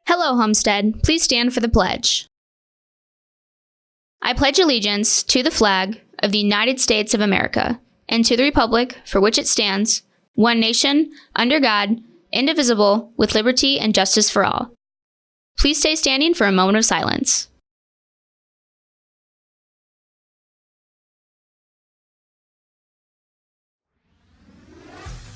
Hello, Homestead. Please stand for the pledge. I pledge allegiance to the flag of the United States of America and to the republic for which it stands, one nation, under God, indivisible, with liberty and justice for all. Please stay standing for a moment of silence.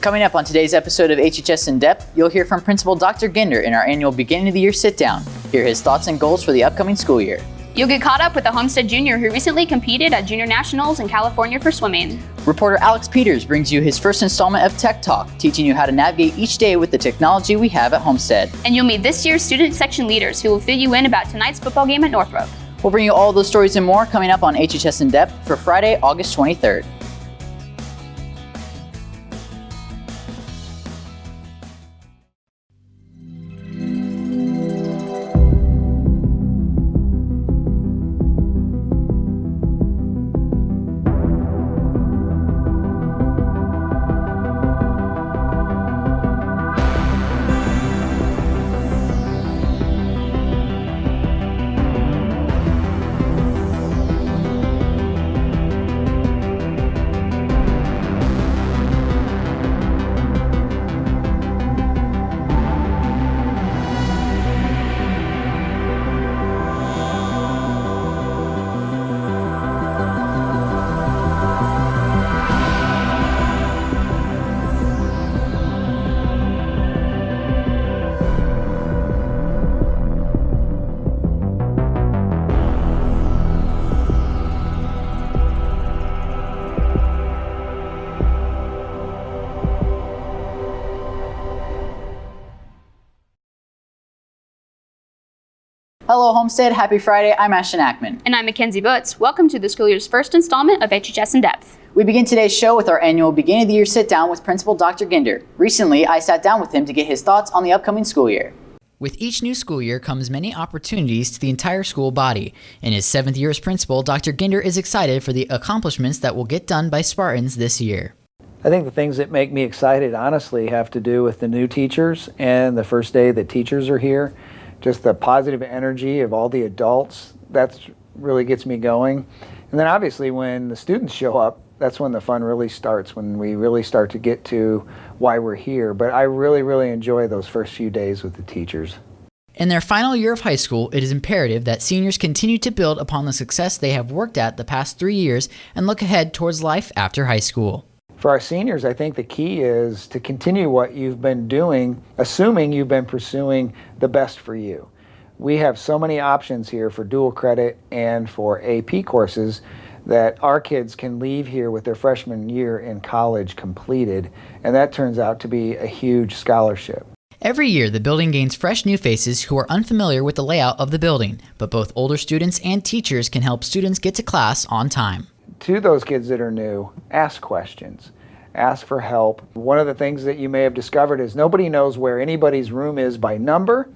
Coming up on today's episode of HHS In Depth, you'll hear from Principal Dr. Ginder in our annual beginning of the year sit-down. Hear his thoughts and goals for the upcoming school year. You'll get caught up with a Homestead junior who recently competed at Junior Nationals in California for swimming. Reporter Alex Peters brings you his first installment of Tech Talk, teaching you how to navigate each day with the technology we have at Homestead. And you'll meet this year's student section leaders who will fill you in about tonight's football game at Northbrook. We'll bring you all those stories and more coming up on HHS In Depth for Friday, August 23rd. Hello, Homestead. Happy Friday. I'm Ashton Ackman. And I'm Makenzie Blitz. Welcome to the school year's first installment of HHS In Depth. We begin today's show with our annual beginning of the year sit-down with Principal Dr. Ginder. Recently, I sat down with him to get his thoughts on the upcoming school year. With each new school year comes many opportunities to the entire school body. In his 7th year as principal, Dr. Ginder is excited for the accomplishments that will get done by Spartans this year. I think the things that make me excited, honestly, have to do with the new teachers and the first day that teachers are here. Just the positive energy of all the adults, that really gets me going. And then obviously when the students show up, that's when the fun really starts, when we really start to get to why we're here. But I really enjoy those first few days with the teachers. In their final year of high school, it is imperative that seniors continue to build upon the success they have worked at the past 3 years and look ahead towards life after high school. For our seniors, I think the key is to continue what you've been doing, assuming you've been pursuing the best for you. We have so many options here for dual credit and for AP courses that our kids can leave here with their freshman year in college completed, and that turns out to be a huge scholarship. Every year, the building gains fresh new faces who are unfamiliar with the layout of the building, but both older students and teachers can help students get to class on time. To those kids that are new, ask questions. Ask for help. One of the things that you may have discovered is nobody knows where anybody's room is by number,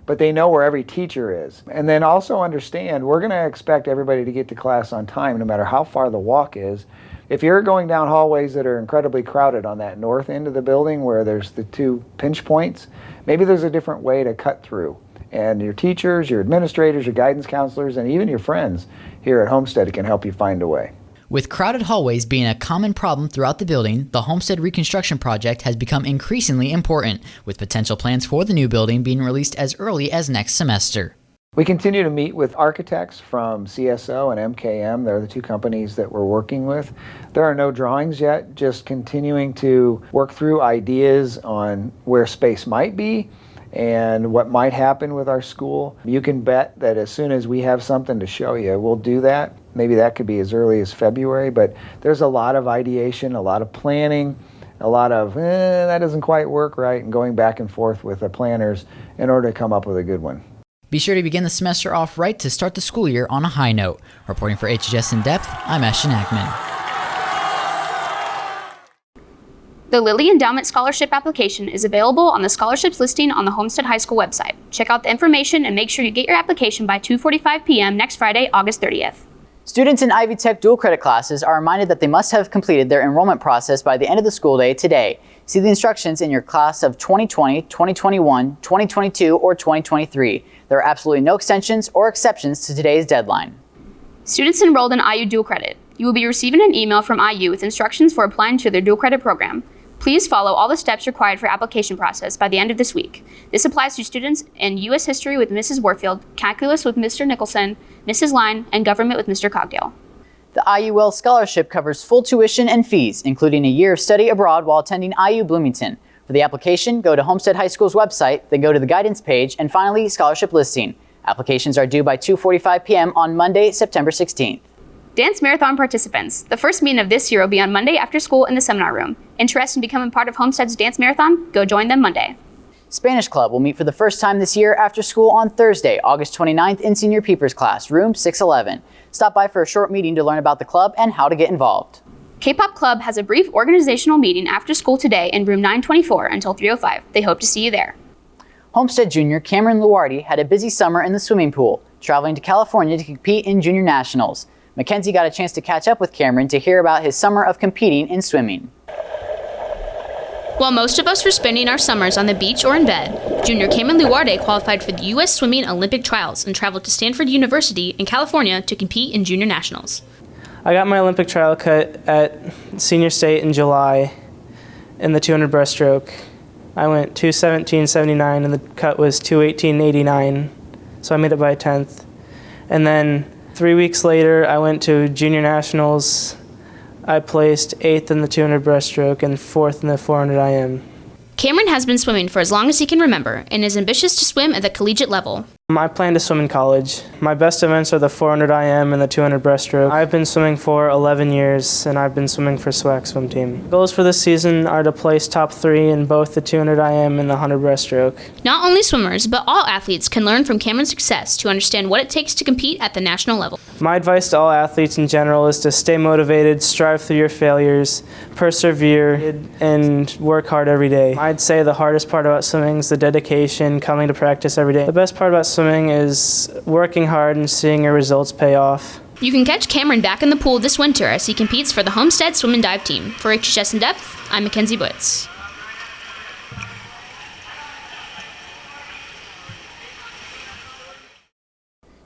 but they know where every teacher is. And then also understand, we're going to expect everybody to get to class on time no matter how far the walk is. If you're going down hallways that are incredibly crowded on that north end of the building where there's the 2 pinch points, maybe there's a different way to cut through. And your teachers, your administrators, your guidance counselors, and even your friends here at Homestead can help you find a way. With crowded hallways being a common problem throughout the building, the Homestead reconstruction project has become increasingly important, with potential plans for the new building being released as early as next semester. We continue to meet with architects from CSO and MKM. They're the 2 companies that we're working with. There are no drawings yet, just continuing to work through ideas on where space might be and what might happen with our school. You can bet that as soon as we have something to show you, we'll do that. Maybe that could be as early as February, but there's a lot of ideation, a lot of planning, a lot of, that doesn't quite work right, and going back and forth with the planners in order to come up with a good one. Be sure to begin the semester off right to start the school year on a high note. Reporting for HHS In Depth, I'm Ashton Ackman. The Lilly Endowment Scholarship application is available on the scholarships listing on the Homestead High School website. Check out the information and make sure you get your application by 2:45 p.m. next Friday, August 30th. Students in Ivy Tech dual credit classes are reminded that they must have completed their enrollment process by the end of the school day today. See the instructions in your class of 2020, 2021, 2022, or 2023. There are absolutely no extensions or exceptions to today's deadline. Students enrolled in IU dual credit. You will be receiving an email from IU with instructions for applying to their dual credit program. Please follow all the steps required for application process by the end of this week. This applies to students in U.S. History with Mrs. Warfield, Calculus with Mr. Nicholson, Mrs. Line, and Government with Mr. Cogdale. The IUL Scholarship covers full tuition and fees, including a year of study abroad while attending IU Bloomington. For the application, go to Homestead High School's website, then go to the guidance page, and finally, scholarship listing. Applications are due by 2:45 p.m. on Monday, September 16th. Dance Marathon participants. The first meeting of this year will be on Monday after school in the seminar room. Interested in becoming part of Homestead's Dance Marathon? Go join them Monday. Spanish Club will meet for the first time this year after school on Thursday, August 29th in Senior Peepers class, room 611. Stop by for a short meeting to learn about the club and how to get involved. K-Pop Club has a brief organizational meeting after school today in room 924 until 3:05. They hope to see you there. Homestead junior Cameron Luarde had a busy summer in the swimming pool, traveling to California to compete in junior nationals. Makenzie got a chance to catch up with Cameron to hear about his summer of competing in swimming. While most of us were spending our summers on the beach or in bed, junior Cameron Luarde qualified for the U.S. Swimming Olympic Trials and traveled to Stanford University in California to compete in junior nationals. I got my Olympic trial cut at Senior State in July in the 200 breaststroke. I went 2:17.79 and the cut was 2:18.89, so I made it by a tenth. And then 3 weeks later, I went to junior nationals. I placed 8th in the 200 breaststroke and 4th in the 400 IM. Cameron has been swimming for as long as he can remember and is ambitious to swim at the collegiate level. I plan to swim in college. My best events are the 400 IM and the 200 breaststroke. I've been swimming for 11 years, and I've been swimming for SWAC swim team. Goals for this season are to place top 3 in both the 200 IM and the 100 breaststroke. Not only swimmers, but all athletes can learn from Cameron's success to understand what it takes to compete at the national level. My advice to all athletes in general is to stay motivated, strive through your failures, persevere, and work hard every day. I'd say the hardest part about swimming is the dedication, coming to practice every day. The best part about swimming is working hard and seeing your results pay off. You can catch Cameron back in the pool this winter as he competes for the Homestead Swim and Dive team. For HHS In Depth, I'm Makenzie Blitz.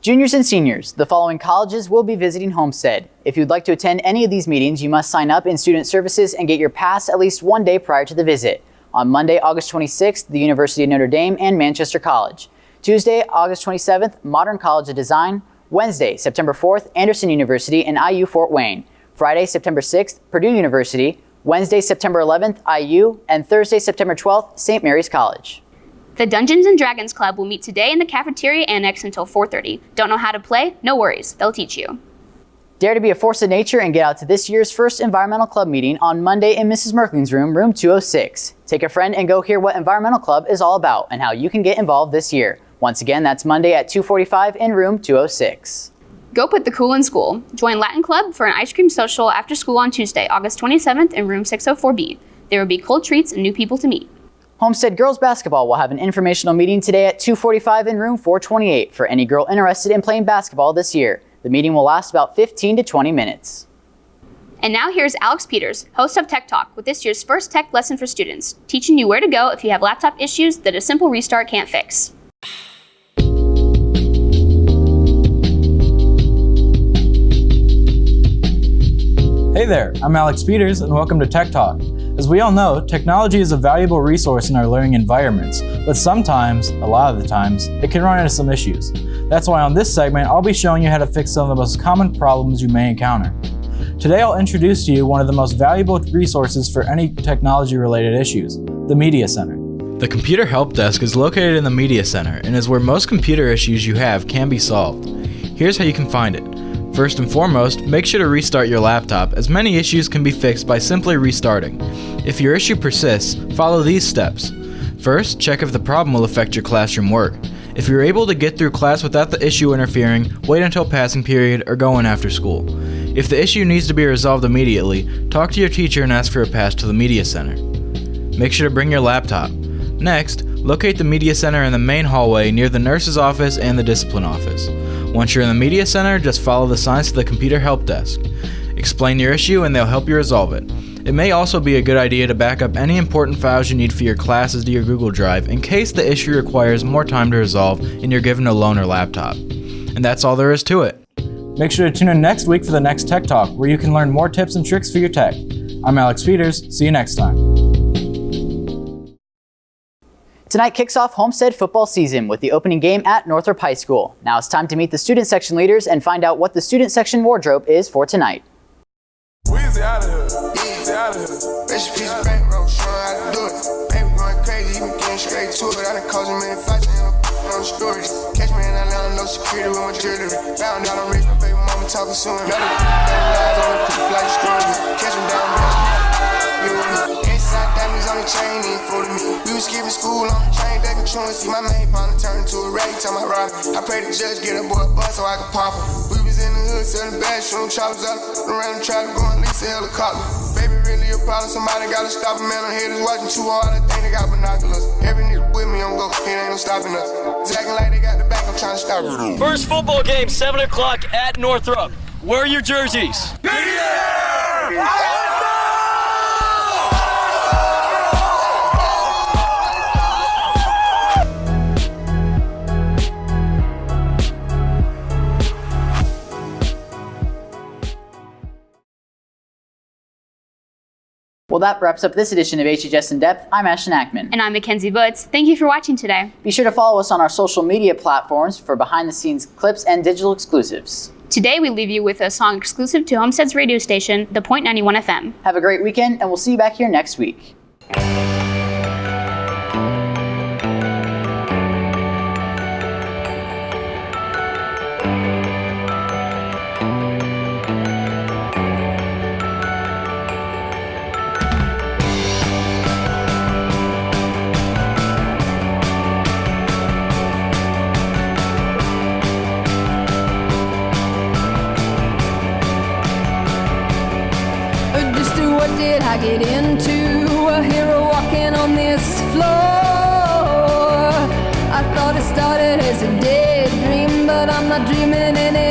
Juniors and seniors, the following colleges will be visiting Homestead. If you'd like to attend any of these meetings, you must sign up in Student Services and get your pass at least one day prior to the visit. On Monday, August 26th, the University of Notre Dame and Manchester College. Tuesday, August 27th, Modern College of Design. Wednesday, September 4th, Anderson University and IU Fort Wayne. Friday, September 6th, Purdue University. Wednesday, September 11th, IU. And Thursday, September 12th, St. Mary's College. The Dungeons & Dragons Club will meet today in the cafeteria annex until 4:30. Don't know how to play? No worries, they'll teach you. Dare to be a force of nature and get out to this year's first Environmental Club meeting on Monday in Mrs. Merkling's room, room 206. Take a friend and go hear what Environmental Club is all about and how you can get involved this year. Once again, that's Monday at 2:45 in room 206. Go put the cool in school. Join Latin Club for an ice cream social after school on Tuesday, August 27th in room 604B. There will be cold treats and new people to meet. Homestead Girls Basketball will have an informational meeting today at 2:45 in room 428 for any girl interested in playing basketball this year. The meeting will last about 15 to 20 minutes. And now here's Alex Peters, host of Tech Talk, with this year's first tech lesson for students, teaching you where to go if you have laptop issues that a simple restart can't fix. Hey there, I'm Alex Peters and welcome to Tech Talk. As we all know, technology is a valuable resource in our learning environments, but sometimes, a lot of the times, it can run into some issues. That's why on this segment, I'll be showing you how to fix some of the most common problems you may encounter. Today I'll introduce to you one of the most valuable resources for any technology-related issues, the Media Center. The Computer Help Desk is located in the Media Center and is where most computer issues you have can be solved. Here's how you can find it. First and foremost, make sure to restart your laptop, as many issues can be fixed by simply restarting. If your issue persists, follow these steps. First, check if the problem will affect your classroom work. If you're able to get through class without the issue interfering, wait until passing period or go in after school. If the issue needs to be resolved immediately, talk to your teacher and ask for a pass to the Media Center. Make sure to bring your laptop. Next, locate the Media Center in the main hallway near the nurse's office and the discipline office. Once you're in the media center, just follow the signs to the computer help desk. Explain your issue and they'll help you resolve it. It may also be a good idea to back up any important files you need for your classes to your Google Drive in case the issue requires more time to resolve and you're given a loan or laptop. And that's all there is to it. Make sure to tune in next week for the next Tech Talk, where you can learn more tips and tricks for your tech. I'm Alex Peters. See you next time. Tonight kicks off Homestead football season with the opening game at Northrop High School. Now it's time to meet the student section leaders and find out what the student section wardrobe is for tonight. Weezy out of here. Easy out of here. Bitch, piece of bankroll, showing how to do it. Baby going crazy, you been getting straight to it. I done caused a million fights and on the stories. Catch me in Atlanta, no security with my jewelry. Found out I'm rich, my baby mama talking soon. Another lies on the people like screwing me. Catch me down, bitch. You and me. Inside diamonds on the chain, ain't fooling me. We was skipping school on the train, they can truant. See my main partner turn into a rag, tell my rider. I pray the judge get a boy a bus so I can pop him. We was in the hood, selling bags, shooting choppers up. Around the traffic, going lease a helicopter. Baby, really a problem, somebody gotta stop him. Man, I'm haters watching too hard, I think they got binoculars. Every nigga with me on go, it ain't no stopping us. It's acting like they got the back, I'm trying to stop it. First football game, 7 o'clock at Northrop. Where are your jerseys? Well, that wraps up this edition of HHS In Depth. I'm Ashton Ackman. And I'm Makenzie Blitz. Thank you for watching today. Be sure to follow us on our social media platforms for behind-the-scenes clips and digital exclusives. Today we leave you with a song exclusive to Homestead's radio station, the Point 91 FM. Have a great weekend, and we'll see you back here next week. What did I get into? A hero walking on this floor. I thought it started as a daydream, but I'm not dreaming anymore.